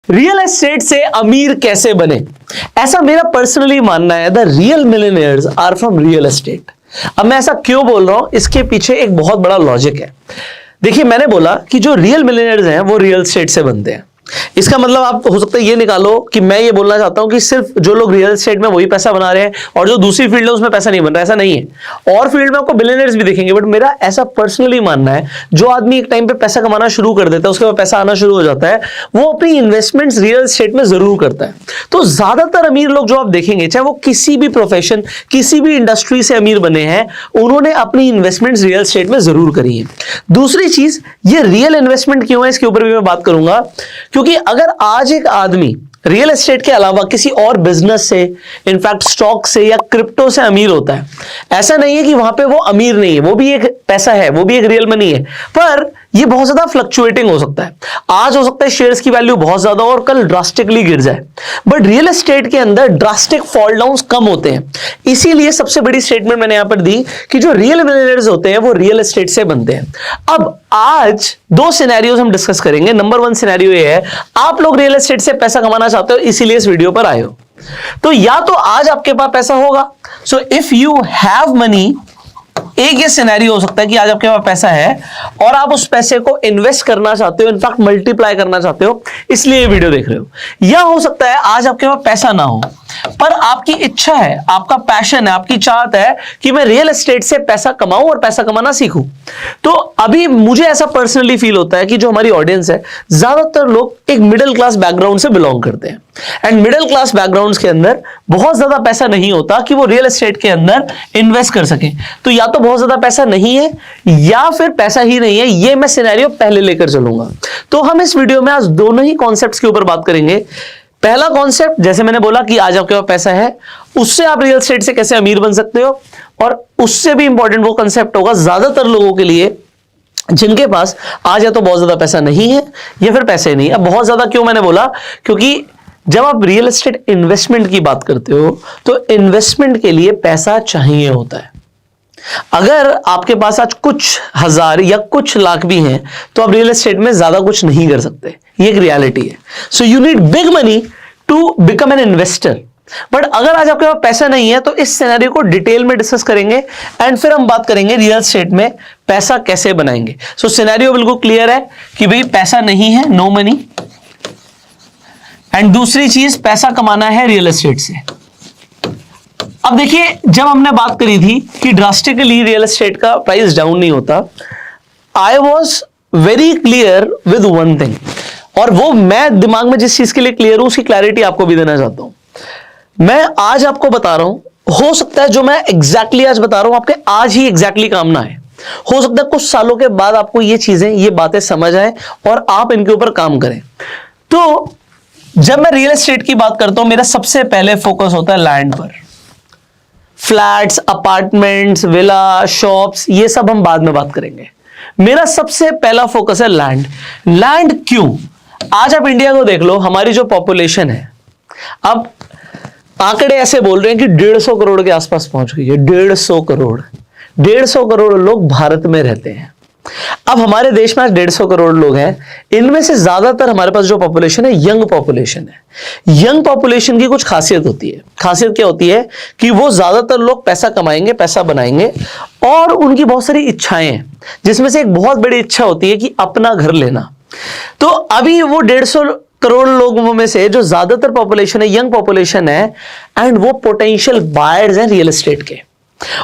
Real estate से अमीर कैसे बने, ऐसा मेरा पर्सनली मानना है। The real millionaires are from real estate. अब मैं ऐसा क्यों बोल रहा हूं, इसके पीछे एक बहुत बड़ा लॉजिक है। देखिए, मैंने बोला कि जो रियल मिलियनेयर्स हैं वो रियल एस्टेट से बनते हैं। इसका मतलब आप हो सकता है ये निकालो कि मैं ये बोलना चाहता हूं कि सिर्फ जो लोग रियल एस्टेट में वही पैसा बना रहे हैं और जो दूसरी फील्ड है उसमें पैसा नहीं बन रहा। ऐसा नहीं है, और फील्ड में आपको बिलियनर्स भी दिखेंगे। बट मेरा ऐसा पर्सनली मानना है, जो आदमी एक टाइम पे पैसा कमाना शुरू कर देता है, उसके बाद पैसा आना शुरू हो जाता है, वो अपनी इन्वेस्टमेंट्स रियल एस्टेट में जरूर करता है। तो ज्यादातर अमीर लोग जो आप देखेंगे, चाहे वो किसी भी प्रोफेशन, किसी भी इंडस्ट्री से अमीर बने हैं, उन्होंने अपनी इन्वेस्टमेंट्स रियल एस्टेट में जरूर करी है। दूसरी चीज, ये रियल इन्वेस्टमेंट क्यों है, इसके ऊपर भी मैं बात करूंगा। क्योंकि अगर आज एक आदमी रियल एस्टेट के अलावा किसी और बिजनेस से, इनफैक्ट स्टॉक से या क्रिप्टो से अमीर होता है, ऐसा नहीं है कि वहां पे वो अमीर नहीं है, वो भी एक पैसा है, वो भी एक रियल मनी है, पर ये बहुत ज्यादा फ्लक्चुएटिंग हो सकता है। आज हो सकता है शेयर्स की वैल्यू बहुत ज्यादा और कल ड्रास्टिकली गिर जाए। बट रियल एस्टेट के अंदर ड्रास्टिक फॉल डाउन्स कम होते हैं। इसीलिए सबसे बड़ी स्टेटमेंट मैंने यहां पर दी कि जो रियल मिलियनेयर्स होते हैं वो रियल एस्टेट से बनते हैं। अब आज दो सिनेरियोज हम डिस्कस करेंगे। नंबर 1 सिनेरियो ये है, आप लोग रियल एस्टेट से पैसा कमाना चाहते हो, इसीलिए इस वीडियो पर आए हो। तो या तो आज आपके पास पैसा होगा, so if you have money, एक ये सिनेरियो हो सकता है कि आज आपके पास पैसा है और आप उस पैसे को इन्वेस्ट करना चाहते हो, इनफैक्ट मल्टीप्लाई करना चाहते हो, इसलिए ये वीडियो देख रहे हो। या हो सकता है आज आपके पास पैसा ना हो, पर आपकी इच्छा है, आपका पैशन है, आपकी चाहत है कि मैं रियल एस्टेट से पैसा कमाऊं और पैसा कमाना सीखूं। तो अभी मुझे ऐसा पर्सनली फील होता है कि जो हमारी ऑडियंस है, ज्यादातर लोग एक मिडिल क्लास बैकग्राउंड से बिलोंग करते हैं, एंड मिडिल क्लास बैकग्राउंड्स के अंदर बहुत ज्यादा पैसा नहीं होता कि वो रियल एस्टेट के अंदर इन्वेस्ट कर सके। तो या तो बहुत ज्यादा पैसा नहीं है या फिर पैसा ही नहीं है। ये मैं सिनेरियो पहले लेकर चलूंगा। तो हम इस वीडियो में आज दोनों ही कॉन्सेप्ट्स के ऊपर बात करेंगे। पहला कॉन्सेप्ट, जैसे मैंने बोला कि आज आपके पास पैसा है, उससे आप रियल एस्टेट से कैसे अमीर बन सकते हो, और उससे भी इंपॉर्टेंट वो कॉन्सेप्ट होगा ज्यादातर लोगों के लिए जिनके पास आज या तो बहुत ज्यादा पैसा नहीं है या फिर पैसे नहीं है। अब बहुत ज्यादा क्यों मैंने बोला, क्योंकि जब आप रियल एस्टेट इन्वेस्टमेंट की बात करते हो तो इन्वेस्टमेंट के लिए पैसा चाहिए होता है। अगर आपके पास आज कुछ हजार या कुछ लाख भी हैं तो आप रियल एस्टेट में ज्यादा कुछ नहीं कर सकते, ये एक रियलिटी है। So you need big money to become an investor. But अगर आज आपके पास पैसा नहीं है तो इस सिनेरियो को डिटेल में डिस्कस करेंगे एंड फिर हम बात करेंगे रियल एस्टेट में पैसा कैसे बनाएंगे। सो सिनेरियो बिल्कुल क्लियर है कि भाई पैसा नहीं है, नो मनी, एंड दूसरी चीज पैसा कमाना है रियल एस्टेट से। अब देखिए, जब हमने बात करी थी कि ड्रास्टिकली रियल एस्टेट का प्राइस डाउन नहीं होता, I was very clear with one thing, और वो मैं दिमाग में जिस चीज के लिए क्लियर हूं उसकी क्लैरिटी आपको भी देना चाहता हूं। मैं आज आपको बता रहा हूं, हो सकता है जो मैं एग्जैक्टली आज बता रहा हूं आपके आज ही एग्जैक्टली काम ना आए, हो सकता है कुछ सालों के बाद आपको ये चीजें, ये बातें समझ आए और आप इनके ऊपर काम करें। तो जब मैं रियल एस्टेट की बात करता हूं, मेरा सबसे पहले फोकस होता है लैंड पर। फ्लैट्स, अपार्टमेंट्स, विला, शॉप्स, ये सब हम बाद में बात करेंगे। मेरा सबसे पहला फोकस है लैंड। लैंड क्यों? आज आप इंडिया को देख लो, हमारी जो पॉपुलेशन है, अब आंकड़े ऐसे बोल रहे हैं कि 150 करोड़ के आसपास पहुंच गई है। 150 करोड़, 150 करोड़ लोग भारत में रहते हैं। अब हमारे देश में आज 150 करोड़ लोग हैं, इनमें से ज्यादातर हमारे पास जो पॉपुलेशन है यंग पॉपुलेशन है। यंग पॉपुलेशन की कुछ खासियत होती है। खासियत क्या होती है कि वो ज्यादातर लोग पैसा कमाएंगे, पैसा बनाएंगे, और उनकी बहुत सारी इच्छाएं हैं, जिसमें से एक बहुत बड़ी इच्छा होती है कि अपना घर लेना। तो अभी वो 150 करोड़ लोगों में से जो ज्यादातर पॉपुलेशन है, यंग पॉपुलेशन है, एंड वो पोटेंशियल बायर्स हैं रियल एस्टेट के,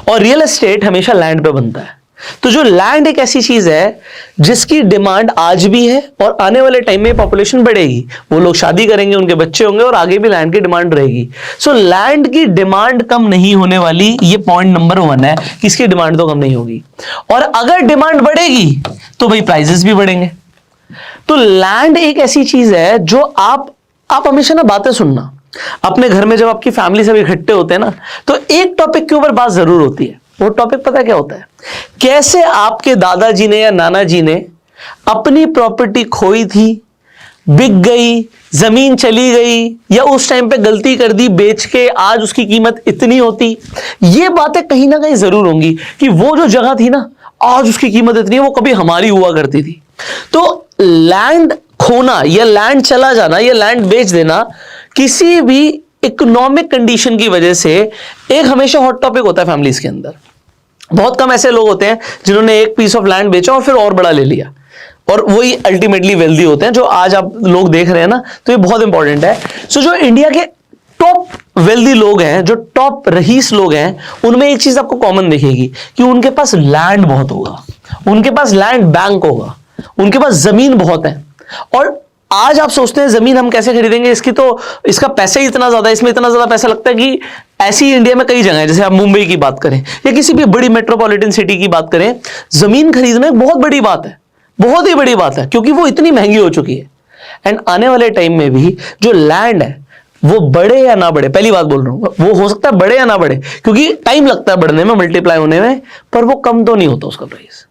और रियल एस्टेट हमेशा लैंड पे बनता है। तो जो लैंड एक ऐसी चीज है जिसकी डिमांड आज भी है और आने वाले टाइम में पॉपुलेशन बढ़ेगी, वो लोग शादी करेंगे, उनके बच्चे होंगे और आगे भी लैंड की डिमांड रहेगी। सो लैंड की डिमांड कम नहीं होने वाली, ये पॉइंट नंबर 1 है कि इसकी डिमांड तो कम नहीं होगी, और अगर डिमांड बढ़ेगी तो भाई प्राइसेस भी बढ़ेंगे। तो लैंड एक ऐसी चीज है जो आप हमेशा ना बातें सुनना अपने घर में, जब आपकी फैमिली सब इकट्ठे होते हैं ना, तो एक टॉपिक के ऊपर बात जरूर होती है। वो टॉपिक पता क्या होता है? कैसे आपके दादाजी ने या नाना जी ने अपनी प्रॉपर्टी खोई थी, बिक गई, जमीन चली गई, या उस टाइम पे गलती कर दी बेच के, आज उसकी कीमत इतनी होती। ये बातें कहीं ना कहीं जरूर होंगी कि वो जो जगह थी ना, आज उसकी कीमत इतनी है, वो कभी हमारी हुआ करती थी। तो लैंड खोना या लैंड चला जाना या लैंड बेच देना किसी भी इकोनॉमिक कंडीशन की वजह से एक हमेशा हॉट टॉपिक होता है फैमिलीज के अंदर। बहुत कम ऐसे लोग होते हैं जिन्होंने एक पीस ऑफ लैंड बेचा और फिर और बड़ा ले लिया, और वही अल्टीमेटली वेल्दी होते हैं जो आज आप लोग देख रहे हैं ना। तो ये बहुत इंपॉर्टेंट है। सो जो इंडिया के टॉप वेल्दी लोग हैं, जो टॉप रईस लोग हैं, उनमें एक चीज आपको कॉमन दिखेगी कि उनके पास लैंड बहुत होगा, उनके पास लैंड बैंक होगा, उनके पास जमीन बहुत है। और आज आप सोचते हैं जमीन हम कैसे खरीदेंगे, इसका पैसा ही इतना ज्यादा, इसमें इतना ज्यादा पैसा लगता है कि ऐसी इंडिया में कई जगह है, जैसे आप मुंबई की बात करें या किसी भी बड़ी मेट्रोपॉलिटन सिटी की बात करें, जमीन खरीदना एक बहुत बड़ी बात है, बहुत ही बड़ी बात है, क्योंकि वो इतनी महंगी हो चुकी है। एंड आने वाले टाइम में भी जो लैंड है वो बढ़े या ना बढ़े, पहली बात बोल रहा हूं, वो हो सकता है बढ़े या ना बढ़े, क्योंकि टाइम लगता है बढ़ने में, मल्टीप्लाई होने में, पर वो कम तो नहीं होता उसका प्राइस।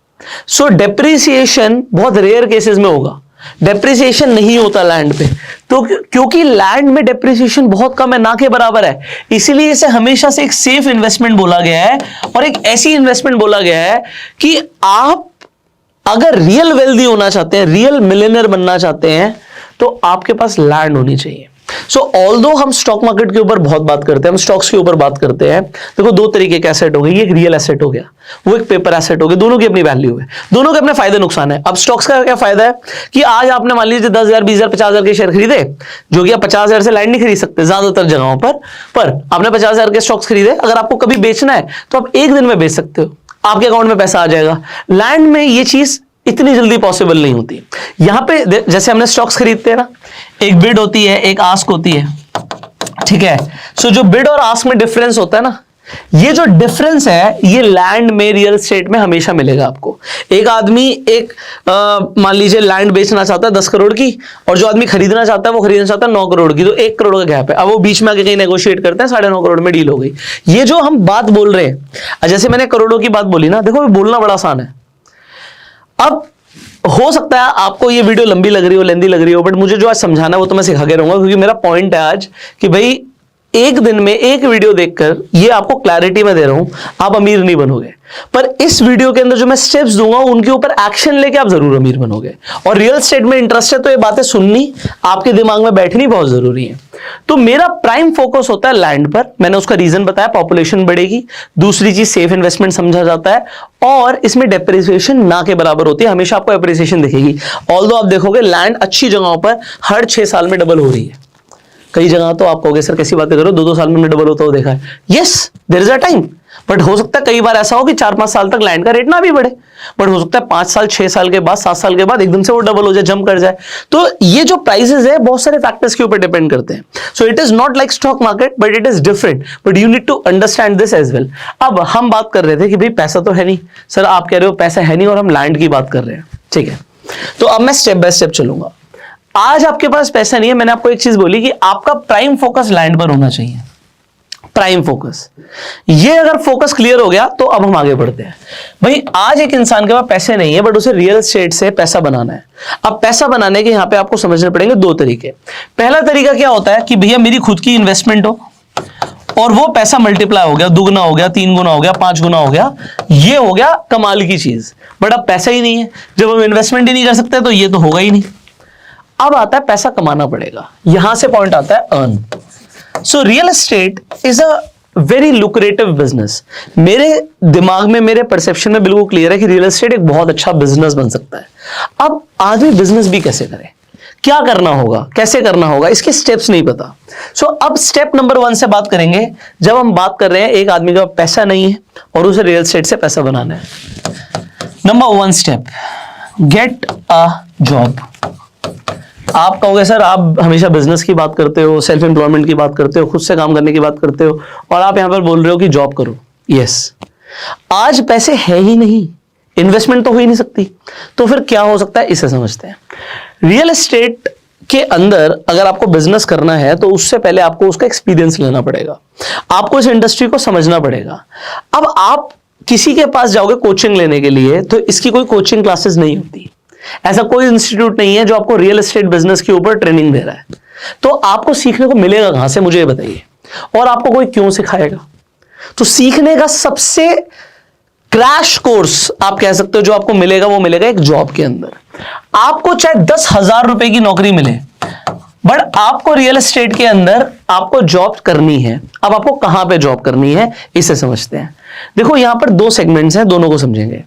सो डेप्रिसिएशन बहुत रेयर केसेस में होगा, डेप्रिसिएशन नहीं होता लैंड पे, तो क्योंकि लैंड में डेप्रिसिएशन बहुत कम है, ना के बराबर है, इसीलिए इसे हमेशा से एक सेफ इन्वेस्टमेंट बोला गया है और एक ऐसी इन्वेस्टमेंट बोला गया है कि आप अगर रियल वेल्दी होना चाहते हैं, रियल मिलियनर बनना चाहते हैं, तो आपके पास लैंड होनी चाहिए। सो ऑल्दो हम स्टॉक मार्केट के ऊपर बहुत बात करते हैं, हम स्टॉक्स के ऊपर बात करते हैं, देखो दो तरीके के एसेट हो गए, ये एक रियल एसेट हो गया, वो एक पेपर एसेट हो गया, दोनों की अपनी वैल्यू है, दोनों के अपने फायदे नुकसान है। अब स्टॉक्स का क्या फायदा है कि आज आपने मान लीजिए 10,000, 20,000, 50,000 के शेयर खरीदे, जो कि आप 50,000 से लैंड नहीं खरीद सकते ज्यादातर जगहों पर आपने 50,000 के स्टॉक्स खरीदे, अगर आपको कभी बेचना है तो आप एक दिन में बेच सकते हो, आपके अकाउंट में पैसा आ जाएगा। लैंड में ये चीज इतनी जल्दी पॉसिबल नहीं होती। यहां पे जैसे हमने स्टॉक्स खरीदते हैं ना, एक बिड होती है, एक आस्क होती है, ठीक है। सो जो बिड और आस्क में डिफरेंस होता है ना, ये जो डिफरेंस है ये लैंड में, रियल एस्टेट में हमेशा मिलेगा आपको। एक आदमी मान लीजिए लैंड बेचना चाहता है 10 करोड़ की, और जो आदमी खरीदना चाहता है वो खरीदना चाहता है 9 करोड़ की, तो 1 करोड़ का गैप है। अब वो बीच में आके कहीं नेगोशिएट करते हैं, 9.5 करोड़ में डील हो गई। ये जो हम बात बोल रहे हैं, जैसे मैंने करोड़ों की बात बोली ना, देखो बोलना बड़ा आसान है। अब हो सकता है आपको ये वीडियो लंबी लग रही हो, लेंदी लग रही हो, बट मुझे जो आज समझाना है वो तो मैं सिखा के रहूंगा, क्योंकि मेरा पॉइंट है आज कि भाई एक दिन में एक वीडियो देखकर ये आपको क्लैरिटी में दे रहा हूं, आप अमीर नहीं बनोगे, पर इस वीडियो के अंदर जो मैं स्टेप्स दूंगा उनके ऊपर एक्शन लेके आप जरूर अमीर बनोगे। और रियल एस्टेट में इंटरेस्ट है तो ये बातें सुननी, आपके दिमाग में बैठनी बहुत जरूरी है। तो मेरा प्राइम फोकस होता है लैंड पर, मैंने उसका रीजन बताया, पॉपुलेशन बढ़ेगी, दूसरी चीज सेफ इन्वेस्टमेंट समझा जाता है, और इसमें डेप्रिसिएशन ना के बराबर होती है, हमेशा आपको एप्रिसिएशन दिखेगी। ऑल्दो आप देखोगे लैंड अच्छी जगहों पर हर 6 साल में डबल हो रही है, कई जगह तो आप कहोगे सर कैसी बातें करो, 2-2 साल में डबल होता हुआ देखा है। Yes, there is a time, but हो सकता है कई बार ऐसा हो कि 4-5 साल तक लैंड का रेट ना भी बढ़े, बट हो सकता है 5 साल, 6 साल के बाद, 7 साल के बाद एकदम से वो डबल हो जाए, जंप कर जाए। तो ये जो प्राइसेस है बहुत सारे फैक्टर्स के ऊपर डिपेंड करते हैं। So it is not like stock market, but it is different, but you need to understand this as well. अब हम बात कर रहे थे कि भाई पैसा तो है नहीं, सर आप कह रहे हो पैसा है नहीं और हम लैंड की बात कर रहे हैं, ठीक है। तो अब मैं स्टेप बाय स्टेप चलूंगा। आज आपके पास पैसा नहीं है, मैंने आपको एक चीज बोली कि आपका प्राइम फोकस लैंड पर होना चाहिए, प्राइम फोकस। ये अगर फोकस क्लियर हो गया तो अब हम आगे बढ़ते हैं। भाई आज एक इंसान के पास पैसे नहीं है, बट उसे रियल एस्टेट से पैसा बनाना है। अब पैसा बनाने के यहां पे आपको समझने पड़ेंगे 2 तरीके। पहला तरीका क्या होता है कि भैया मेरी खुद की इन्वेस्टमेंट हो और वो पैसा मल्टीप्लाई हो गया, 2 गुना हो गया, 3 गुना हो गया, 5 गुना हो गया, ये हो गया कमाल की चीज। बट अब पैसा ही नहीं है, जब हम इन्वेस्टमेंट ही नहीं कर सकते तो ये तो होगा ही नहीं। अब आता है पैसा कमाना पड़ेगा, यहां से पॉइंट आता है earn. So real estate is a very lucrative business. मेरे दिमाग में, मेरे परसेप्शन में बिल्कुल क्लियर है कि रियल एस्टेट एक बहुत अच्छा बिजनेस बन सकता है। अब आदमी बिजनेस भी कैसे करे, क्या करना होगा, कैसे करना होगा, इसके स्टेप्स नहीं पता। सो अब स्टेप नंबर 1 से बात करेंगे। जब हम बात कर रहे हैं एक आदमी का पैसा नहीं है और उसे रियल एस्टेट से पैसा बनाना है, number 1 step, gate a job. आप कहोगे सर आप हमेशा बिजनेस की बात करते हो, सेल्फ एम्प्लॉयमेंट की बात करते हो, खुद से काम करने की बात करते हो, और आप यहां पर बोल रहे हो कि जॉब करो। यस, आज पैसे है ही नहीं, इन्वेस्टमेंट तो हो ही नहीं सकती, तो फिर क्या हो सकता है इसे समझते हैं। रियल एस्टेट के अंदर अगर आपको बिजनेस करना है तो उससे पहले आपको उसका एक्सपीरियंस लेना पड़ेगा, आपको इस इंडस्ट्री को समझना पड़ेगा। अब आप किसी के पास जाओगे कोचिंग लेने के लिए तो इसकी कोई कोचिंग क्लासेस नहीं होती, ऐसा कोई इंस्टीट्यूट नहीं है जो आपको रियल एस्टेट बिजनेस के ऊपर ट्रेनिंग दे रहा है। तो आपको सीखने को मिलेगा कहां से, मुझे बताइए, और आपको कोई क्यों सिखाएगा? तो सीखने का सबसे क्रैश कोर्स आप कह सकते हो जो आपको मिलेगा, वो मिलेगा एक जॉब के अंदर। आपको चाहे 10,000 रुपए की नौकरी मिले, बट आपको रियल एस्टेट के अंदर आपको जॉब करनी है। अब आपको कहां पे जॉब करनी है इसे समझते हैं। देखो यहां पर दो सेगमेंट्स हैं, दोनों को समझेंगे।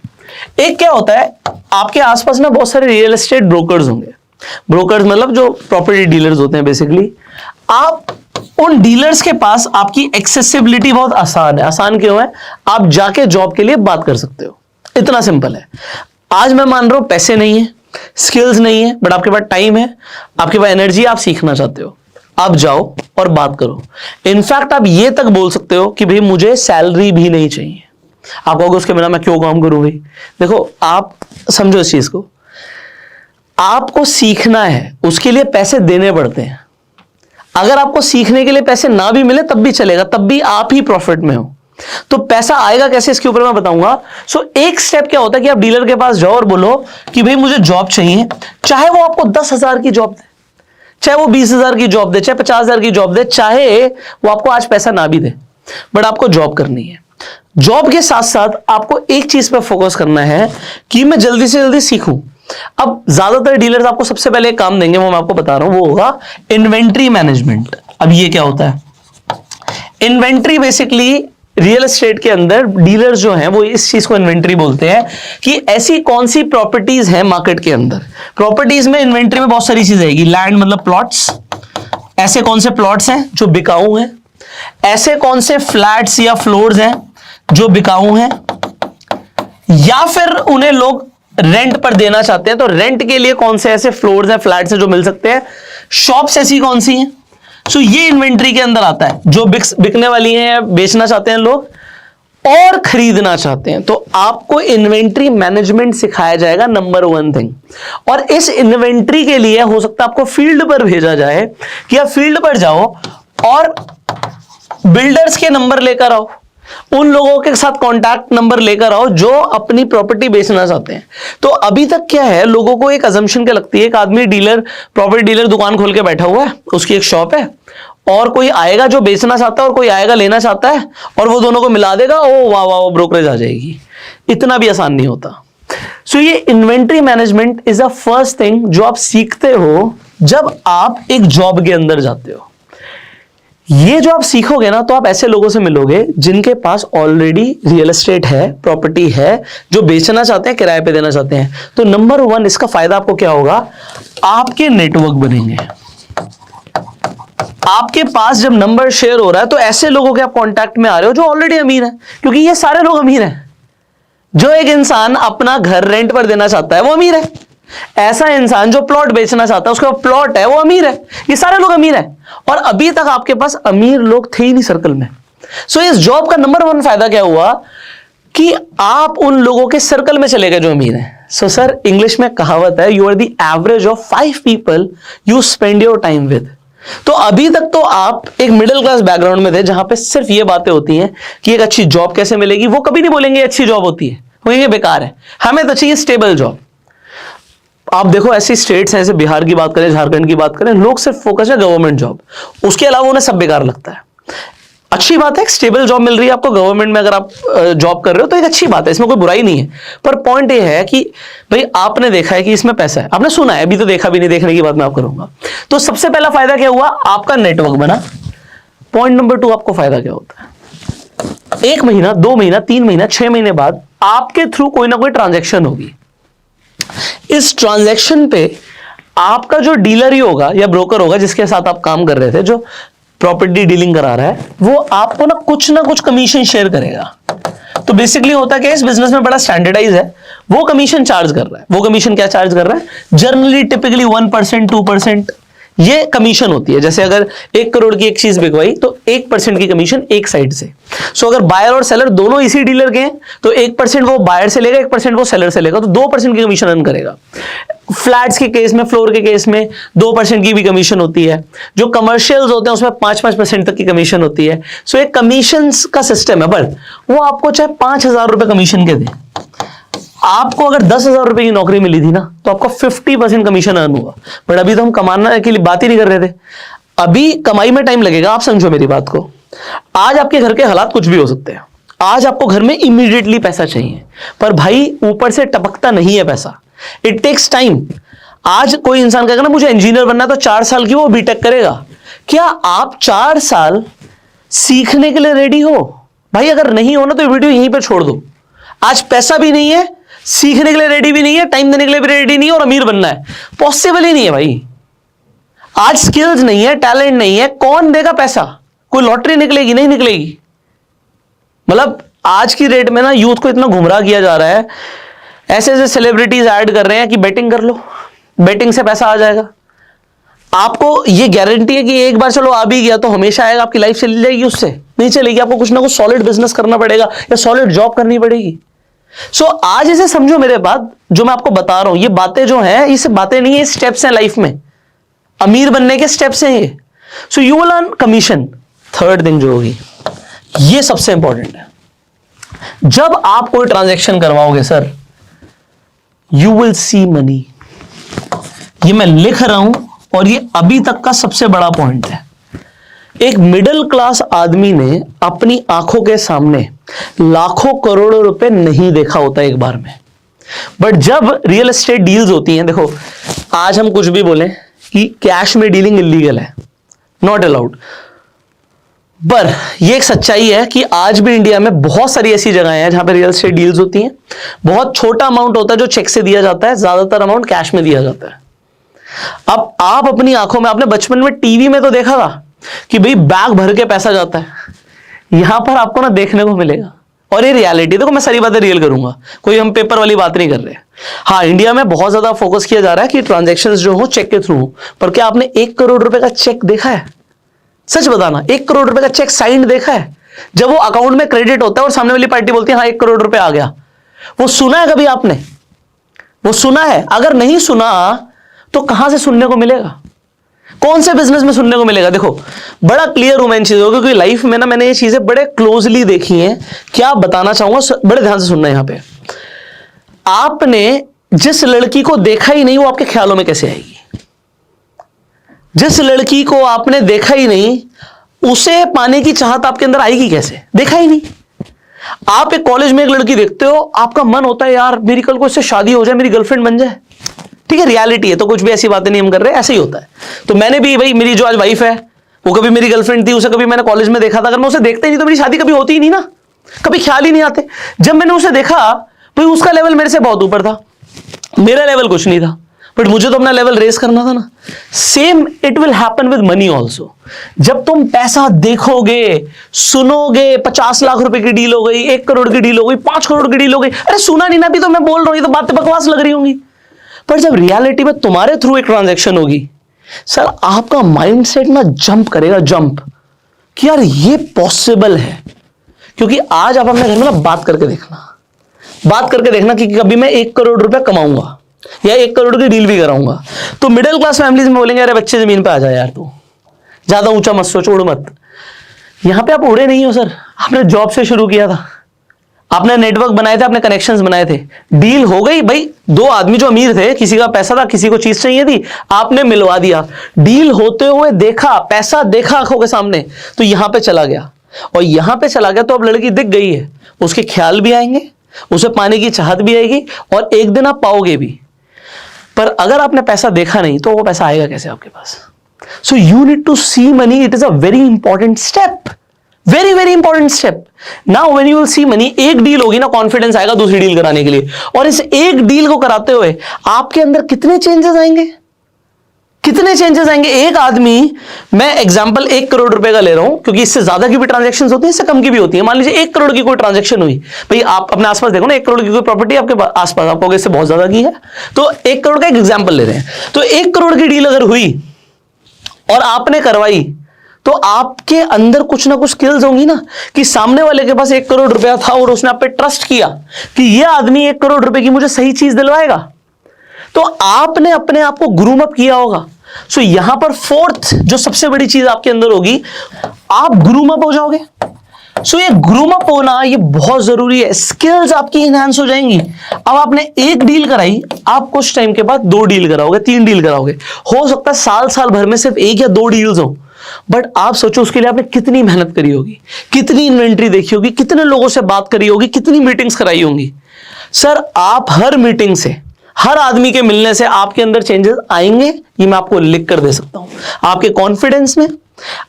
एक क्या होता है, आपके आसपास ना बहुत सारे रियल एस्टेट ब्रोकर्स होंगे। ब्रोकर्स मतलब जो प्रॉपर्टी डीलर्स होते हैं बेसिकली। आप उन डीलर्स के पास आपकी एक्सेसिबिलिटी बहुत आसान है। आसान क्यों है? आप जाके जॉब के लिए बात कर सकते हो, इतना सिंपल है। आज मैं मान रहा हूं पैसे नहीं है, स्किल्स नहीं है, बट आपके पास टाइम है, आपके पास एनर्जी, आप सीखना चाहते हो, आप जाओ और बात करो। इनफैक्ट आप ये तक बोल सकते हो कि भाई मुझे सैलरी भी नहीं चाहिए। आप कहोगे उसके बिना मैं क्यों काम करूं भाई? देखो आप समझो इस चीज को, आपको सीखना है, उसके लिए पैसे देने पड़ते हैं। अगर आपको सीखने के लिए पैसे ना भी मिले तब भी चलेगा, तब भी आप ही प्रॉफिट में हो। तो पैसा आएगा कैसे, इसके ऊपर मैं बताऊंगा। सो एक स्टेप क्या होता है कि आप डीलर के पास जाओ और बोलो कि भाई मुझे जॉब चाहिए, चाहे वो आपको 10,000 की जॉब दे, चाहे वो 20,000 की जॉब दे, चाहे 50,000 की जॉब दे, चाहे वो आपको आज पैसा ना भी दे, बट आपको जॉब करनी है। जॉब के साथ साथ आपको एक चीज पर फोकस करना है कि मैं जल्दी से जल्दी सीखूं। अब ज्यादातर डीलर्स आपको सबसे पहले एक काम देंगे, वो मैं आपको बता रहा हूं, वो होगा इन्वेंट्री मैनेजमेंट। अब ये क्या होता है? इन्वेंट्री बेसिकली रियल एस्टेट के अंदर डीलर्स जो हैं वो इस चीज को इन्वेंट्री बोलते हैं कि ऐसी कौन सी प्रॉपर्टीज हैं मार्केट के अंदर। प्रॉपर्टीज में इन्वेंट्री में बहुत सारी चीजें आएगी। लैंड मतलब प्लॉट्स, ऐसे कौन से प्लॉट्स हैं जो बिकाऊ हैं, ऐसे कौन से फ्लैट्स या फ्लोर्स हैं जो बिकाऊ हैं, या फिर उन्हें लोग रेंट पर देना चाहते हैं, तो रेंट के लिए कौन से ऐसे फ्लोर्स हैं, फ्लैट्स हैं जो मिल सकते हैं, शॉप्स ऐसी कौन सी हैं। सो ये इन्वेंट्री के अंदर आता है, जो बिकने वाली हैं, बेचना चाहते हैं लोग और खरीदना चाहते हैं। तो आपको इन्वेंट्री मैनेजमेंट सिखाया जाएगा, नंबर 1 थिंग। और इस इन्वेंट्री के लिए हो सकता है आपको फील्ड पर भेजा जाए कि आप फील्ड पर जाओ और बिल्डर्स के नंबर लेकर आओ, उन लोगों के साथ कांटेक्ट नंबर लेकर आओ जो अपनी प्रॉपर्टी बेचना चाहते हैं। तो अभी तक क्या है, लोगों को एक अजम्पशन क्या लगती है, एक आदमी डीलर, प्रॉपर्टी डीलर दुकान खोल के बैठा हुआ है, उसकी एक शॉप है, और कोई आएगा जो बेचना चाहता है और कोई आएगा लेना चाहता है, और वो दोनों को मिला देगा, ओ वाह वाह, ब्रोकरेज आ जाएगी। इतना भी आसान नहीं होता। सो ये inventory management is the first thing जो आप सीखते हो जब आप एक जॉब के अंदर जाते हो। ये जो आप सीखोगे ना, तो आप ऐसे लोगों से मिलोगे जिनके पास ऑलरेडी रियल एस्टेट है, प्रॉपर्टी है, जो बेचना चाहते हैं, किराए पे देना चाहते हैं। तो नंबर 1 इसका फायदा आपको क्या होगा, आपके नेटवर्क बनेंगे। आपके पास जब नंबर शेयर हो रहा है तो ऐसे लोगों के आप कांटेक्ट में आ रहे हो जो ऑलरेडी अमीर हैं, क्योंकि ये सारे लोग अमीर हैं। जो एक इंसान अपना घर रेंट पर देना चाहता है वो अमीर है, ऐसा इंसान जो प्लॉट बेचना चाहता है उसका प्लॉट है वो अमीर है, ये सारे लोग अमीर हैं। और अभी तक आपके पास अमीर लोग थे ही नहीं सर्कल में। सो इस जॉब का नंबर 1 फायदा क्या हुआ कि आप उन लोगों के सर्कल में चले गए जो अमीर हैं। सो सर, इंग्लिश में कहावत है, you are the average of 5 people you spend your time with. तो अभी तक तो आप एक मिडिल क्लास बैकग्राउंड में थे, जहां पे सिर्फ ये बातें होती हैं कि एक अच्छी जॉब कैसे मिलेगी। वो कभी नहीं बोलेंगे अच्छी जॉब होती है, वो ये बेकार है, हमें तो चाहिए स्टेबल जॉब। आप देखो ऐसी स्टेट्स हैं, जैसे बिहार की बात करें, झारखंड की बात करें, लोग सिर्फ फोकस है गवर्नमेंट जॉब, उसके अलावा उन्हें सब बेकार लगता है। अच्छी बात है, स्टेबल जॉब मिल रही है आपको गवर्नमेंट में, अगर आप जॉब कर रहे हो तो एक अच्छी बात है, इसमें कोई बुराई नहीं है। पर पॉइंट ये है कि भाई आपने देखा है कि इसमें पैसा है, आपने सुना है, अभी तो देखा भी नहीं, देखने की बात मैं आप करूंगा। तो सबसे पहला फायदा क्या हुआ, आपका नेटवर्क बना। पॉइंट नंबर 2, आपको फायदा क्या होता है, 1 महीना, 2 महीना, 3 महीना, 6 महीने बाद आपके थ्रू कोई ना कोई ट्रांजेक्शन होगी। इस ट्रांजैक्शन पे आपका जो डीलर ही होगा या ब्रोकर होगा जिसके साथ आप काम कर रहे थे, जो प्रॉपर्टी डीलिंग करा रहा है, वो आपको ना कुछ कमीशन शेयर करेगा। तो बेसिकली होता क्या है, इस बिजनेस में बड़ा स्टैंडर्डाइज है, वो कमीशन चार्ज कर रहा है। वो कमीशन क्या चार्ज कर रहा है, जनरली टिपिकली 1%, 2% ये कमीशन होती है। जैसे अगर 1 करोड़ की एक चीज बिकवाई तो 1% की कमीशन एक साइड से। सो अगर बायर और सेलर दोनों इसी डीलर के हैं तो 1% वो बायर से लेगा, 1% वो सेलर से लेगा, तो 2% की कमीशन अर्न करेगा। फ्लैट्स के केस में, फ्लोर के केस में 2% की भी कमीशन होती है। जो कमर्शियल्स होते हैं उसमें 5% तक की कमीशन होती है। सो एक कमीशन का सिस्टम है, पर वो आपको चाहे 5,000 रुपए कमीशन के दे, आपको अगर 10,000 रुपए की नौकरी मिली थी ना तो आपको 50% कमीशन अर्न हुआ। बट अभी तो हम कमाना के लिए बात ही नहीं कर रहे थे, अभी कमाई में टाइम लगेगा। आप समझो मेरी बात को, आज आपके घर के हालात कुछ भी हो सकते हैं, आज आपको घर में इमीडिएटली पैसा चाहिए, पर भाई ऊपर से टपकता नहीं है पैसा, इट टेक्स टाइम। आज कोई इंसान कहेगा ना मुझे इंजीनियर बनना है, तो 4 साल की वो बीटेक करेगा। क्या आप 4 साल सीखने के लिए रेडी हो? भाई अगर नहीं हो ना तो वीडियो यहीं पे छोड़ दो। आज पैसा भी नहीं है, सीखने के लिए रेडी भी नहीं है, टाइम देने के लिए भी रेडी नहीं है, और अमीर बनना है, पॉसिबल ही नहीं है भाई। आज स्किल्स नहीं है, टैलेंट नहीं है, कौन देगा पैसा? कोई लॉटरी निकलेगी? नहीं निकलेगी। मतलब आज की डेट में ना यूथ को इतना गुमराह किया जा रहा है, ऐसे ऐसे सेलिब्रिटीज ऐड कर रहे हैं कि बेटिंग कर लो, बेटिंग से पैसा आ जाएगा। आपको ये गारंटी है कि एक बार चलो आ भी गया तो हमेशा आएगा? आपकी लाइफ चली जाएगी? उससे नहीं चलेगी। आपको कुछ ना कुछ सॉलिड बिजनेस करना पड़ेगा या सॉलिड जॉब करनी पड़ेगी। सो आज इसे समझो मेरे बात, जो मैं आपको बता रहा हूं, ये बातें जो हैं ये सिर्फ बातें नहीं है, स्टेप्स हैं लाइफ में, अमीर बनने के स्टेप्स हैं ये। So you will earn commission. Third thing जो होगी, ये सबसे इंपॉर्टेंट है, जब आप कोई ट्रांजैक्शन करवाओगे sir, you will see money. ये मैं लिख रहा हूं और ये अभी तक का सबसे बड़ा पॉइंट है। एक मिडिल क्लास आदमी ने अपनी आंखों के सामने लाखों करोड़ों रुपए नहीं देखा होता एक बार में, बट जब रियल एस्टेट डील्स होती हैं, देखो आज हम कुछ भी बोलें कि कैश में डीलिंग इलीगल है, नॉट अलाउड, पर यह एक सच्चाई है कि आज भी इंडिया में बहुत सारी ऐसी जगहें हैं जहां पे रियल एस्टेट डील्स होती हैं। बहुत छोटा अमाउंट होता है जो चेक से दिया जाता है, ज्यादातर अमाउंट कैश में दिया जाता है। अब आप अपनी आंखों में, आपने बचपन में टीवी में तो देखा था कि भाई बैग भर के पैसा जाता है, यहां पर आपको ना देखने को मिलेगा। और ये रियलिटी, देखो मैं सारी बातें रियल करूंगा, कोई हम पेपर वाली बात नहीं कर रहे। हाँ, इंडिया में बहुत ज्यादा फोकस किया जा रहा है कि ट्रांजैक्शंस जो हो चेक के थ्रू हो, पर क्या आपने 1 करोड़ रुपए का चेक देखा है? सच बताना, 1 करोड़ रुपए का चेक साइंड देखा है? जब वो अकाउंट में क्रेडिट होता है और सामने वाली पार्टी बोलती है हाँ 1 करोड़ रुपए आ गया, वो सुना है कभी आपने? वो सुना है? अगर नहीं सुना तो कहां से सुनने को मिलेगा? कौन से बिजनेस में सुनने को मिलेगा? देखो बड़ा क्लियर हूं मैं इन चीजों को, क्योंकि लाइफ में ना मैंने ये चीजें बड़े क्लोजली देखी हैं। क्या बताना चाहूंगा, बड़े ध्यान से सुनना। यहां पे आपने जिस लड़की को देखा ही नहीं वो आपके ख्यालों में कैसे आएगी? जिस लड़की को आपने देखा ही नहीं उसे पाने की चाहत आपके अंदर आएगी कैसे? देखा ही नहीं। आप एक कॉलेज में एक लड़की देखते हो, आपका मन होता है यार मेरी कल को इससे शादी हो जाए, मेरी गर्लफ्रेंड बन जाए। ठीक है, रियलिटी है, तो कुछ भी ऐसी बातें नहीं हम कर रहे, ऐसे ही होता है। तो मैंने भी, भाई मेरी जो आज वाइफ है वो कभी मेरी गर्लफ्रेंड थी, उसे कभी मैंने कॉलेज में देखा था, अगर मैं उसे देखता ही नहीं तो मेरी शादी कभी होती ही नहीं ना, कभी ख्याल ही नहीं आते। जब मैंने उसे देखा भाई उसका लेवल मेरे से बहुत ऊपर था, मेरा लेवल कुछ नहीं था, बट मुझे तो अपना लेवल रेस करना था ना। Same it will happen with money also. जब तुम पैसा देखोगे, सुनोगे, 50 लाख रुपए की डील हो गई, 1 करोड़ की डील हो गई, 5 करोड़ की डील हो गई, अरे सुना नहीं ना, भी तो मैं बोल रहा हूं, ये तो बातें बकवास लग रही होंगी, पर जब रियलिटी में तुम्हारे थ्रू एक ट्रांजैक्शन होगी सर, आपका माइंडसेट ना जंप करेगा, जंप, कि यार ये पॉसिबल है। क्योंकि आज आप अपने घर में ना बात करके देखना कि कभी मैं 1 करोड़ रुपए कमाऊंगा या 1 करोड़ की डील भी कराऊंगा, तो मिडिल क्लास फैमिलीज में बोलेंगे अरे बच्चे जमीन पे आ जा यार, तू ज्यादा ऊंचा मत सोच, उड़ मत। यहां पे आप उड़े नहीं हो सर, आपने जॉब से शुरू किया था, आपने नेटवर्क बनाए थे, आपने कनेक्शंस बनाए थे, डील हो गई। भाई 2 आदमी जो अमीर थे, किसी का पैसा था, किसी को चीज चाहिए थी, आपने मिलवा दिया, डील होते हुए देखा, पैसा देखा आंखों के सामने, तो यहां पे चला गया। और यहां पे चला गया तो अब लड़की दिख गई है, उसके ख्याल भी आएंगे, उसे पाने की चाहत भी आएगी, और एक दिन आप पाओगे भी। पर अगर आपने पैसा देखा नहीं तो वो पैसा आएगा कैसे आपके पास? So you need to see money, it is a very important step, very very important step. Now when you will see money, एक डील होगी ना, कॉन्फिडेंस आएगा दूसरी डील कराने के लिए, और इस एक डील को कराते हुए आपके अंदर कितने चेंजेस आएंगे, कितने चेंजेस आएंगे। एक आदमी, मैं एग्जांपल 1 करोड़ रुपए का ले रहा हूं, क्योंकि इससे ज्यादा की भी ट्रांजैक्शंस होती है, इससे कम की भी होती है। मान लीजिए 1 करोड़ की कोई ट्रांजैक्शन हुई, भाई आप अपने आसपास देखो ना, 1 करोड़ की कोई प्रॉपर्टी आपके आसपास, आपको इससे बहुत ज्यादा की है, तो 1 करोड़ का एक एग्जाम्पल ले रहे हैं। तो 1 करोड़ की डील अगर हुई और आपने करवाई, तो आपके अंदर कुछ ना कुछ स्किल्स होंगी ना, कि सामने वाले के पास 1 करोड़ रुपया था और उसने आप पे ट्रस्ट किया कि ये आदमी 1 करोड़ रुपए की मुझे सही चीज दिलवाएगा, तो आपने अपने आप को ग्रूम अप किया होगा। सो यहां पर 4th जो सबसे बड़ी चीज आपके अंदर होगी, आप ग्रूम अप हो जाओगे। सो ये ग्रूम अप होना ये बहुत जरूरी है, स्किल्स आपकी इनहैंस हो जाएंगी। अब आपने 1 डील कराई, आप कुछ टाइम के बाद 2 डील कराओगे, 3 डील कराओगे, हो सकता है साल भर में सिर्फ 1 या 2 डील्स हो, बट आप सोचो उसके लिए आपने कितनी मेहनत करी होगी, कितनी इन्वेंट्री देखी होगी, कितने लोगों से बात करी होगी, कितनी मीटिंग्स कराई होंगी। सर आप हर मीटिंग से, हर आदमी के मिलने से आपके अंदर चेंजेस आएंगे, ये मैं आपको लिख कर दे सकता हूं। आपके कॉन्फिडेंस में,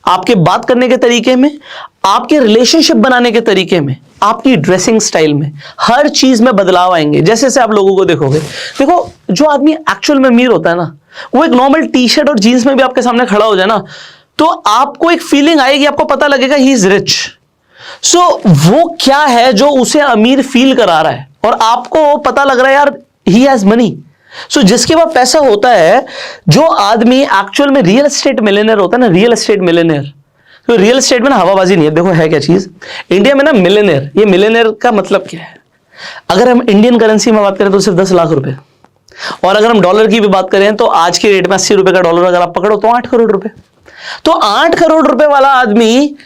आपके बात करने के तरीके में, आपके रिलेशनशिप बनाने के तरीके में, आपकी ड्रेसिंग स्टाइल में, हर चीज में बदलाव आएंगे जैसे जैसे आप लोगों को देखोगे। देखो जो आदमी एक्चुअल में अमीर होता है ना, वो एक नॉर्मल टी शर्ट और जीन्स में भी आपके सामने खड़ा हो जाए ना, तो आपको एक फीलिंग आएगी, आपको पता लगेगा ही इज रिच। सो वो क्या है जो उसे अमीर फील करा रहा है, और आपको पता लग रहा है यार ही हैज मनी। सो जिसके पास पैसा होता है, जो आदमी एक्चुअल में रियल एस्टेट मिलियनेयर होता है ना, रियल एस्टेट मिलियनेयर, तो रियल एस्टेट में ना हवाबाजी नहीं है। देखो है क्या चीज इंडिया में ना मिलियनेयर, ये मिलियनेयर का मतलब क्या है? अगर हम इंडियन करेंसी में बात करें तो सिर्फ 10 लाख रुपए, और अगर हम डॉलर की भी बात करें तो आज के रेट में 80 रुपए का डॉलर अगर आप पकड़ो तो 8 करोड़ रुपए। तो 8 करोड़ रुपए वाला आदमी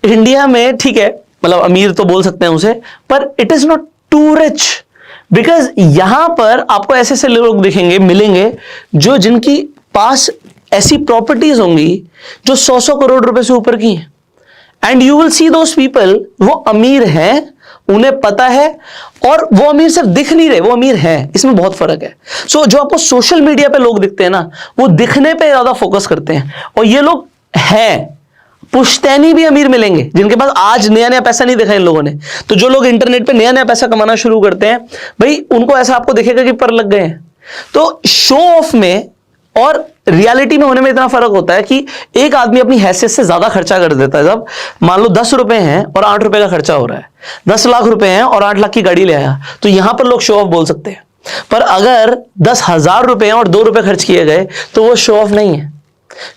इंडिया में, ठीक है, मतलब अमीर तो बोल सकते हैं उसे, पर it is not too rich, because यहां पर आपको ऐसे ऐसे लोग दिखेंगे, मिलेंगे, जो जिनकी पास ऐसी प्रॉपर्टीज होंगी जो 100 करोड़ रुपए से ऊपर की हैं, and you will C those people, वो अमीर हैं, उन्हें पता है, और वो अमीर सिर्फ दिख नहीं रहे, वो अमीर हैं। इसमें बहुत फर्क है। सो जो आपको सोशल मीडिया पे लोग दिखते हैं ना, वो दिखने पे ज्यादा फोकस करते हैं, और ये लोग हैं पुश्तैनी भी अमीर मिलेंगे जिनके पास आज नया नया पैसा नहीं देखा इन लोगों ने। तो जो लोग इंटरनेट पे नया नया पैसा कमाना शुरू करते हैं, भाई उनको ऐसा आपको दिखेगा कि पर लग गए हैं। तो शो ऑफ में और रियलिटी में होने में इतना फर्क होता है कि एक आदमी अपनी हैसियत से ज्यादा खर्चा कर देता है। जब मान लो 10 रुपए हैं और 8 रुपए का खर्चा हो रहा है, 10 लाख रुपए हैं और 8 लाख की गाड़ी ले आया, तो यहां पर लोग शो ऑफ बोल सकते हैं। पर अगर 10,000 रुपए हैं और 2 रुपए खर्च किए गए, तो वो शो ऑफ नहीं है,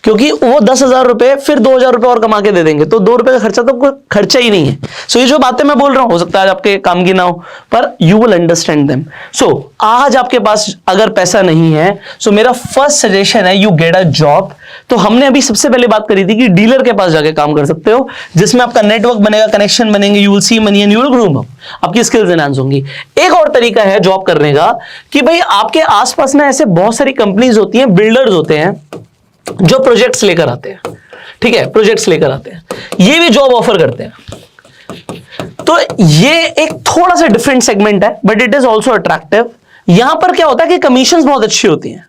क्योंकि वो 10,000 रुपए फिर 2,000 रुपए और कमा के दे देंगे, तो 2 रुपए का खर्चा तो कोई खर्चा ही नहीं है। सो ये जो बातें मैं बोल रहा हूं, हो सकता है आपके काम की ना हो, पर यू विल अंडरस्टैंड देम। सो आज आपके पास अगर पैसा नहीं है, सो मेरा फर्स्ट सजेशन है यू गेट अ जॉब। तो हमने अभी सबसे पहले बात करी थी कि डीलर के पास जाके काम कर सकते हो, जिसमें आपका नेटवर्क बनेगा, कनेक्शन बनेंगे, you will see money and you will groom up, आपकी स्किल्स एनहांस होंगी। एक और तरीका है जॉब करने का कि भाई आपके आसपास ना ऐसे बहुत सारी कंपनीज होती हैं, बिल्डर्स होते हैं जो प्रोजेक्ट्स लेकर आते हैं, ठीक है, प्रोजेक्ट्स लेकर आते हैं, ये भी जॉब ऑफर करते हैं। तो ये एक थोड़ा सा डिफरेंट सेगमेंट है, but it is also attractive. यहां पर क्या होता है कि कमीशंस बहुत अच्छी होती हैं,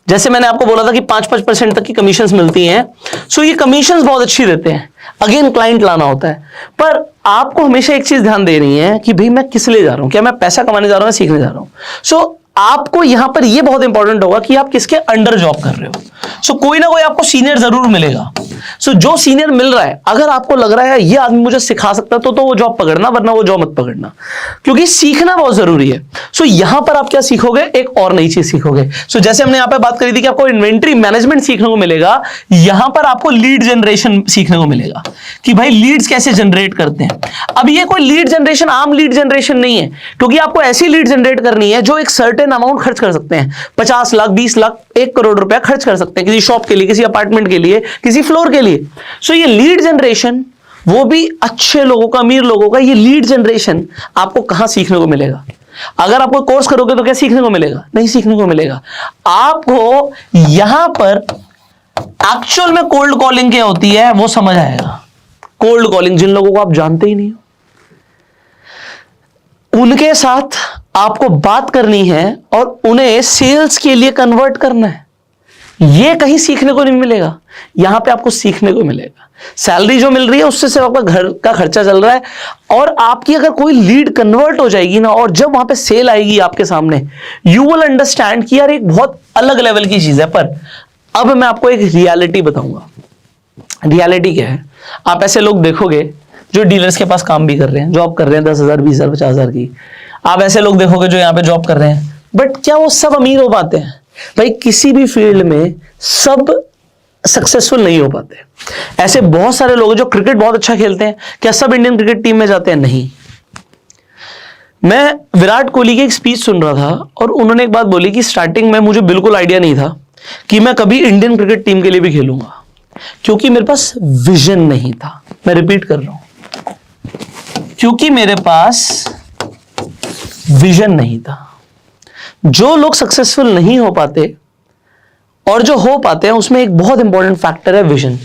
जैसे मैंने आपको बोला था कि 5% तक की कमीशंस मिलती हैं। सो ये कमीशंस बहुत अच्छी देते हैं। अगेन क्लाइंट लाना होता है, पर आपको हमेशा एक चीज ध्यान देनी है कि भाई मैं किस लिए जा रहा हूं, क्या मैं पैसा कमाने जा रहा हूं या सीखने जा रहा हूं। सो आपको यहां पर यह बहुत इंपॉर्टेंट होगा कि आप किसके अंडर जॉब कर रहे हो। सो कोई ना कोई आपको सीनियर जरूर मिलेगा। सो जो सीनियर मिल रहा है, अगर आपको लग रहा है ये आदमी मुझे सिखा सकता है, तो वो जॉब पकड़ना, वरना वो जॉब मत पकड़ना, क्योंकि सीखना बहुत जरूरी है। सो यहां पर आप क्या सीखोगे, एक और नई चीज सीखोगे। सो जैसे हमने यहां पर बात करी थी कि आपको इन्वेंट्री मैनेजमेंट सीखने को मिलेगा, यहां पर आपको लीड जनरेशन सीखने को मिलेगा कि भाई लीड्स कैसे जनरेट करते हैं। अब ये कोई लीड जनरेशन आम लीड जनरेशन नहीं है, क्योंकि आपको ऐसी लीड जनरेट करनी है जो एक सर्टेन अमाउंट खर्च कर सकते हैं, 50 लाख, 20 लाख, 1 करोड़ रुपया खर्च कर सकते हैं किसी शॉप के लिए, किसी अपार्टमेंट के लिए, किसी फ्लोर के लिए। सो ये लीड जनरेशन, वो भी अच्छे लोगों का, अमीर लोगों का, ये लीड जनरेशन आपको कहां सीखने को मिलेगा। अगर आप कोई कोर्स करोगे तो क्या सीखने को मिलेगा? नहीं सीखने को मिलेगा। आपको यहां पर एक्चुअल में कोल्ड कॉलिंग क्या होती है वो समझ आएगा। कोल्ड कॉलिंग, जिन लोगों को आप जानते ही नहीं हो, उनके साथ आपको बात करनी है और उन्हें सेल्स के लिए कन्वर्ट करना है। यह कहीं सीखने को नहीं मिलेगा, यहां पे आपको सीखने को मिलेगा। सैलरी जो मिल रही है उससे सिर्फ आपका घर का खर्चा चल रहा है, और आपकी अगर कोई लीड कन्वर्ट हो जाएगी ना, और जब वहां पे सेल आएगी आपके सामने, यू विल अंडरस्टैंड कि यार एक बहुत अलग लेवल की चीज है। पर अब मैं आपको एक रियलिटी बताऊंगा। रियलिटी क्या है? आप ऐसे लोग देखोगे जो डीलर्स के पास काम भी कर रहे हैं, जॉब कर रहे हैं 10,000, 20,000, 50,000 की। आप ऐसे लोग देखोगे जो यहाँ पे जॉब कर रहे हैं, बट क्या वो सब अमीर हो पाते हैं? भाई किसी भी फील्ड में सब सक्सेसफुल नहीं हो पाते। ऐसे बहुत सारे लोग जो क्रिकेट बहुत अच्छा खेलते हैं, क्या सब इंडियन क्रिकेट टीम में जाते हैं? नहीं। मैं विराट कोहली की एक स्पीच सुन रहा था, और उन्होंने एक बात बोली कि स्टार्टिंग में मुझे बिल्कुल आइडिया नहीं था कि मैं कभी इंडियन क्रिकेट टीम के लिए भी खेलूंगा, क्योंकि मेरे पास विजन नहीं था। मैं रिपीट कर रहा हूं, क्योंकि मेरे पास विजन नहीं था। जो लोग सक्सेसफुल नहीं हो पाते और जो हो पाते हैं, उसमें एक बहुत इंपॉर्टेंट फैक्टर है विजन।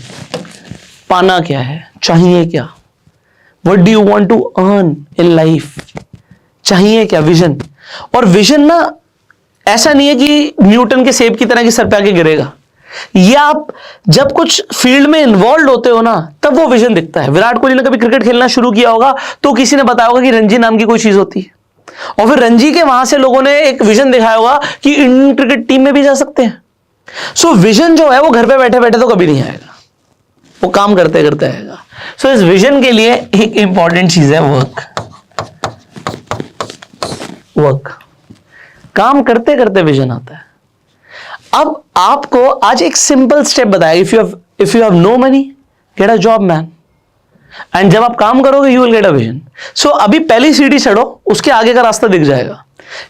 पाना क्या है, चाहिए क्या, what do you want to earn in life, चाहिए क्या, विजन। और विजन ना ऐसा नहीं है कि न्यूटन के सेब की तरह कि सर पे आके गिरेगा। ये आप जब कुछ फील्ड में इन्वॉल्व होते हो ना, तब वो विजन दिखता है। विराट कोहली ने कभी क्रिकेट खेलना शुरू किया होगा तो किसी ने बताया होगा कि रणजी नाम की कोई चीज होती है, और फिर रणजी के वहां से लोगों ने एक विजन दिखाया होगा कि इंडियन क्रिकेट टीम में भी जा सकते हैं। सो विजन जो है वो घर पे बैठे बैठे तो कभी नहीं आएगा, वो काम करते करते आएगा। सो इस विजन के लिए एक इंपॉर्टेंट चीज है वर्क। काम करते करते विजन आता है। अब आपको आज एक सिंपल स्टेप बताया, if you have no money, get a job man, and जब आप काम करोगे you will get a vision. So अभी पहली सीढ़ी चढ़ो, उसके आगे का रास्ता दिख जाएगा।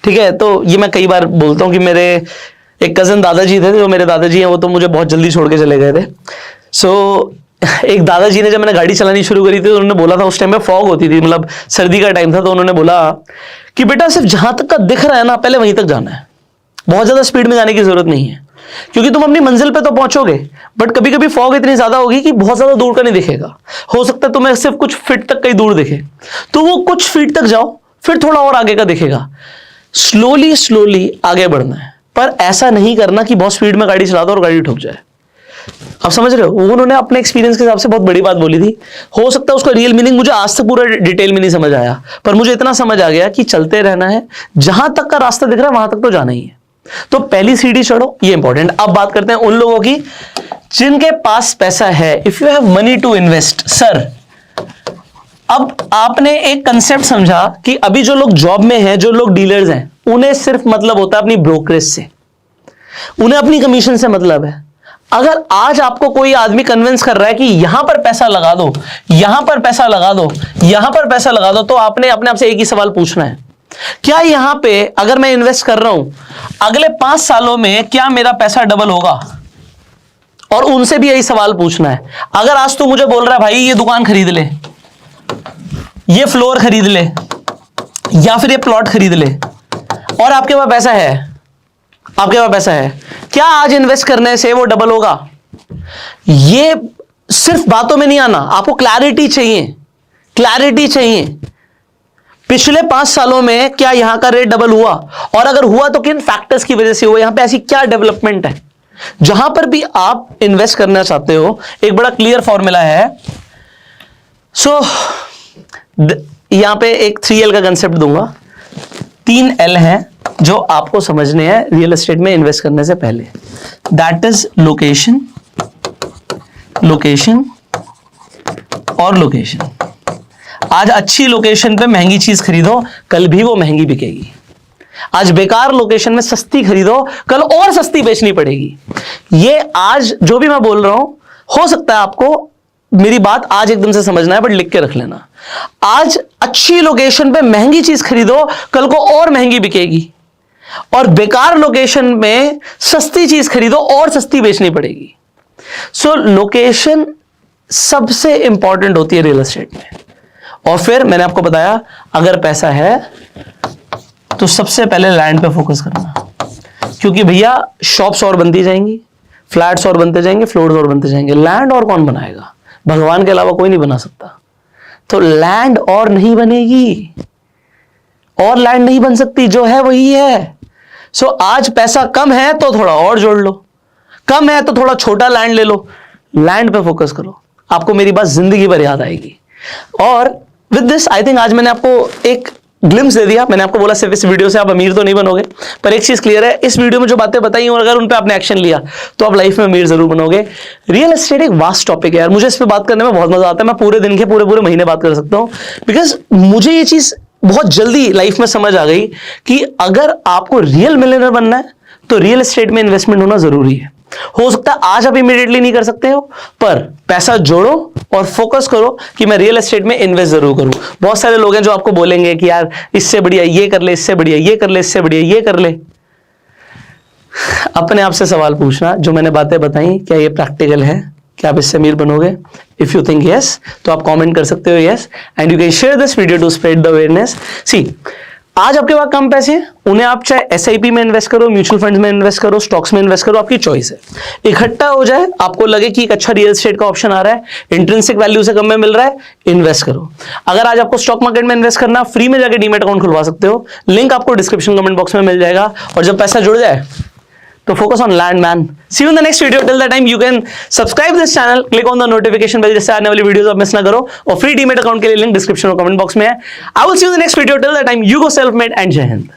ठीक है, तो ये मैं कई बार बोलता हूं कि मेरे एक कजन दादाजी थे, जो मेरे दादाजी हैं वो तो मुझे बहुत जल्दी छोड़ के चले गए थे। सो एक दादाजी ने, जब मैंने गाड़ी चलानी शुरू करी थी तो उन्होंने बोला था, उस टाइम में फॉग होती थी, मतलब सर्दी का टाइम था, तो उन्होंने बोला कि बेटा सिर्फ जहां तक का दिख रहा है ना, पहले वहीं तक जाना है, बहुत ज्यादा स्पीड में जाने की जरूरत नहीं है, क्योंकि तुम अपनी मंजिल पे तो पहुंचोगे, बट कभी कभी फॉग इतनी ज्यादा होगी कि बहुत ज्यादा दूर का नहीं दिखेगा। हो सकता है तुम्हें सिर्फ कुछ फीट तक कहीं दूर दिखे, तो वो कुछ फीट तक जाओ, फिर थोड़ा और आगे का दिखेगा। स्लोली स्लोली आगे बढ़ना है, पर ऐसा नहीं करना कि बहुत स्पीड में गाड़ी चला दो और गाड़ी ठुक जाए। आप समझ रहे हो, उन्होंने अपने एक्सपीरियंस के हिसाब से बहुत बड़ी बात बोली थी। हो सकता है उसका रियल मीनिंग मुझे आज तक पूरा डिटेल में नहीं समझ आया, पर मुझे इतना समझ आ गया कि चलते रहना है, जहां तक का रास्ता दिख रहा है वहां तक तो जाना ही है। तो पहली सीढ़ी चढ़ो, ये इंपॉर्टेंट। अब बात करते हैं उन लोगों की जिनके पास पैसा है। If you have money to invest, sir अब आपने एक कंसेप्ट समझा कि अभी जो लोग जॉब में हैं, जो लोग डीलर्स हैं, उन्हें सिर्फ मतलब होता है अपनी ब्रोकरेज से, उन्हें अपनी कमीशन से मतलब है। अगर आज आपको कोई आदमी कन्विंस कर रहा है कि यहां पर पैसा लगा दो, यहां पर पैसा लगा दो, यहां पर पैसा लगा दो, तो आपने अपने आप से एक ही सवाल पूछना है, क्या यहां पे अगर मैं इन्वेस्ट कर रहा हूं, अगले 5 सालों में क्या मेरा पैसा डबल होगा? और उनसे भी यही सवाल पूछना है। अगर आज तू मुझे बोल रहा है भाई ये दुकान खरीद ले, ये फ्लोर खरीद ले, या फिर ये प्लॉट खरीद ले, और आपके पास पैसा है, आपके पास पैसा है, क्या आज इन्वेस्ट करने से वो डबल होगा? ये सिर्फ बातों में नहीं आना, आपको क्लैरिटी चाहिए, क्लैरिटी चाहिए। पिछले 5 सालों में क्या यहां का रेट डबल हुआ, और अगर हुआ तो किन फैक्टर्स की वजह से हुआ, यहां पे ऐसी क्या डेवलपमेंट है? जहां पर भी आप इन्वेस्ट करना चाहते हो, एक बड़ा क्लियर फॉर्मूला है। सो यहां पे एक 3L का कंसेप्ट दूंगा, 3 L हैं जो आपको समझने हैं रियल एस्टेट में इन्वेस्ट करने से पहले। दैट इज लोकेशन, लोकेशन और लोकेशन। आज अच्छी लोकेशन पे महंगी चीज खरीदो, कल भी वो महंगी बिकेगी। आज बेकार लोकेशन में सस्ती खरीदो, कल और सस्ती बेचनी पड़ेगी। ये आज जो भी मैं बोल रहा हूं, हो सकता है आपको मेरी बात आज एकदम से समझना है, बट लिख के रख लेना। आज अच्छी लोकेशन पे महंगी चीज खरीदो, कल को और महंगी बिकेगी, और बेकार लोकेशन में सस्ती चीज खरीदो और सस्ती बेचनी पड़ेगी। सो लोकेशन सबसे इंपॉर्टेंट होती है रियल एस्टेट में। और फिर मैंने आपको बताया, अगर पैसा है तो सबसे पहले लैंड पे फोकस करना, क्योंकि भैया शॉप्स और बनती जाएंगी, फ्लैट्स और बनते जाएंगे, फ्लोर्स और बनते जाएंगे, लैंड और कौन बनाएगा? भगवान के अलावा कोई नहीं बना सकता। तो लैंड और नहीं बनेगी, और लैंड नहीं बन सकती, जो है वही है। सो आज पैसा कम है तो थोड़ा और जोड़ लो, कम है तो थोड़ा छोटा लैंड ले लो, लैंड पे फोकस करो, आपको मेरी बात जिंदगी भर याद आएगी। और विद दिस आई थिंक आज मैंने आपको एक ग्लिम्स दे दिया। मैंने आपको बोला सिर्फ इस वीडियो से आप अमीर तो नहीं बनोगे, पर एक चीज क्लियर है, इस वीडियो में जो बातें बताई और अगर उन पे आपने एक्शन लिया तो आप लाइफ में अमीर जरूर बनोगे। रियल एस्टेट एक वास्ट टॉपिक है यार, मुझे इस पे बात करने में बहुत मजा आता है। मैं पूरे दिन के पूरे महीने बात कर सकता हूं, बिकॉज मुझे ये चीज बहुत जल्दी लाइफ में समझ आ गई कि अगर आपको रियल मिलियनर बनना है तो रियल एस्टेट में इन्वेस्टमेंट होना जरूरी है। हो सकता है आज आप इमीडिएटली नहीं कर सकते हो, पर पैसा जोड़ो और फोकस करो कि मैं रियल एस्टेट में इन्वेस्ट जरूर करूं। बहुत सारे लोग हैं जो आपको बोलेंगे कि यार इससे बढ़िया ये कर ले, इससे बढ़िया ये कर ले, इससे बढ़िया ये कर ले। अपने आप से सवाल पूछना, जो मैंने बातें बताई क्या ये प्रैक्टिकल है, क्या आप इससे अमीर बनोगे? इफ यू थिंक यस, तो आप कमेंट कर सकते हो yes, and you can share this video to spread the awareness. See आज आपके पास कम पैसे हैं, उन्हें आप चाहे एसआईपी में इन्वेस्ट करो, म्यूचुअल फंड्स में इन्वेस्ट करो, स्टॉक्स में इन्वेस्ट करो, आपकी चॉइस है। इकट्ठा हो जाए, आपको लगे कि एक अच्छा रियल एस्टेट का ऑप्शन आ रहा है, इंट्रिंसिक वैल्यू से कम में मिल रहा है, इन्वेस्ट करो। अगर आज आपको स्टॉक मार्केट में इन्वेस्ट करना, फ्री में जाके डीमैट अकाउंट खुलवा सकते हो, लिंक आपको डिस्क्रिप्शन कमेंट बॉक्स में मिल जाएगा। और जब पैसा जुड़ जाए तो focus on land, man. See you in the next video. Till that time, you can subscribe this channel, click on the notification bell जिससे आने वाली वीडियोस आप मिस ना करो, और फ्री डीमैट अकाउंट के लिए लिंक डिस्क्रिप्शन और कमेंट बॉक्स में है। I will see you in the next video. Till that time, you go self-made and जय हिंद।